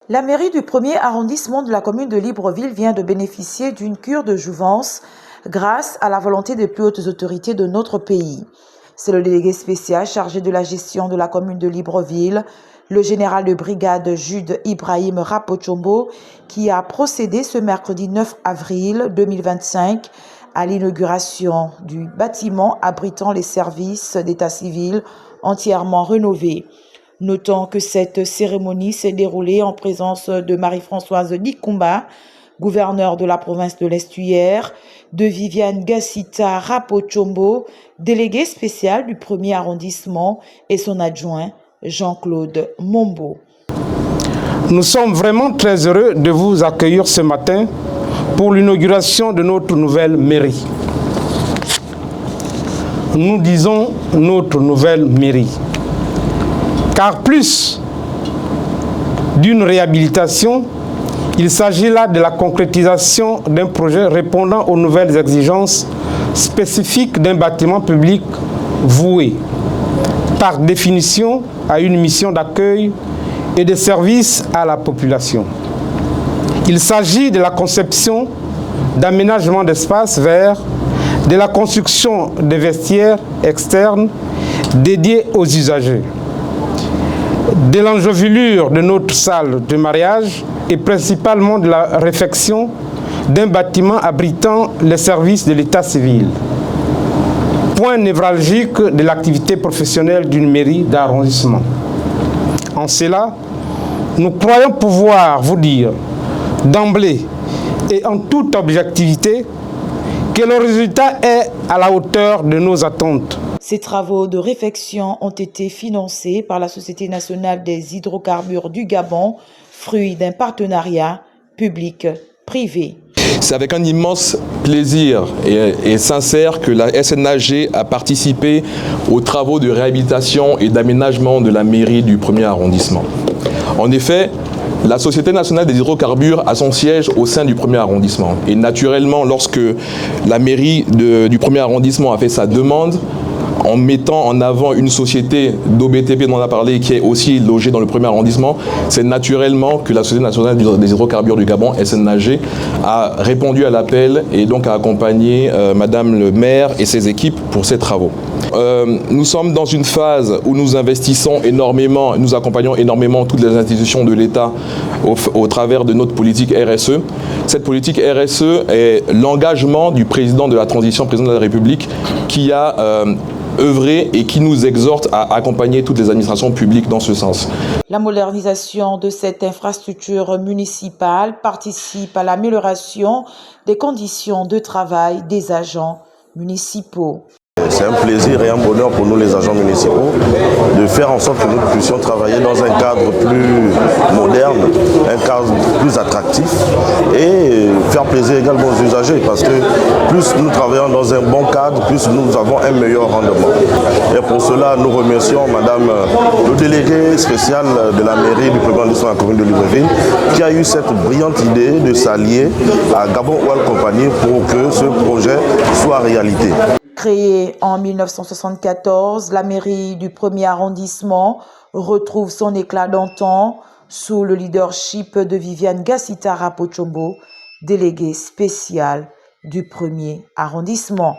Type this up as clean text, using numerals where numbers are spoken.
La mairie du 1er arrondissement de la commune de Libreville vient de bénéficier d'une cure de jouvence grâce à la volonté des plus hautes autorités de notre pays. C'est le délégué spécial chargé de la gestion de la commune de Libreville, le général de brigade Jude Ibrahim Rapochombo, qui a procédé ce mercredi 9 avril 2025 à l'inauguration du bâtiment abritant les services d'état civil entièrement rénové. Notons que cette cérémonie s'est déroulée en présence de Marie-Françoise Dikumba, gouverneure de la province de l'Estuaire, de Viviane Gassita Rapochombo, délégué spécial du 1er arrondissement, et son adjoint Jean-Claude Mombo. Nous sommes vraiment très heureux de vous accueillir ce matin pour l'inauguration de notre nouvelle mairie. Nous disons notre nouvelle mairie, car plus d'une réhabilitation, il s'agit là de la concrétisation d'un projet répondant aux nouvelles exigences spécifiques d'un bâtiment public voué, par définition, à une mission d'accueil et de service à la population. Il s'agit de la conception d'aménagement d'espaces verts, de la construction de vestiaires externes dédiés aux usagers, de l'enjolivrure de notre salle de mariage et principalement de la réfection d'un bâtiment abritant les services de l'état civil. Point névralgique de l'activité professionnelle d'une mairie d'arrondissement. En cela, nous croyons pouvoir vous dire d'emblée et en toute objectivité que le résultat est à la hauteur de nos attentes. Ces travaux de réfection ont été financés par la Société nationale des hydrocarbures du Gabon, fruit d'un partenariat public-privé. C'est avec un immense plaisir et sincère que la SNAG a participé aux travaux de réhabilitation et d'aménagement de la mairie du 1er arrondissement. En effet, la Société nationale des hydrocarbures a son siège au sein du 1er arrondissement. Et naturellement, lorsque la mairie du 1er arrondissement a fait sa demande, en mettant en avant une société d'OBTP dont on a parlé, qui est aussi logée dans le 1er arrondissement, c'est naturellement que la Société nationale des hydrocarbures du Gabon, SNAG, a répondu à l'appel et donc a accompagné Madame le maire et ses équipes pour ces travaux. Nous sommes dans une phase où nous investissons énormément, nous accompagnons énormément toutes les institutions de l'État au travers de notre politique RSE. Cette politique RSE est l'engagement du président de la transition, président de la République, qui a œuvré et qui nous exhorte à accompagner toutes les administrations publiques dans ce sens. La modernisation de cette infrastructure municipale participe à l'amélioration des conditions de travail des agents municipaux. C'est un plaisir et un bonheur pour nous les agents municipaux de faire en sorte que nous puissions travailler dans un cadre plus moderne, un cadre plus attractif et faire plaisir également aux usagers parce que plus nous travaillons dans un bon cadre, plus nous avons un meilleur rendement. Et pour cela, nous remercions Madame le délégué spécial de la mairie du 1er arrondissement de la commune de Libreville qui a eu cette brillante idée de s'allier à Gabon Oil Company pour que ce projet soit réalité. Créée en 1974, la mairie du 1er arrondissement retrouve son éclat d'antan sous le leadership de Viviane Gassita Rapochombo, déléguée spéciale du 1er arrondissement.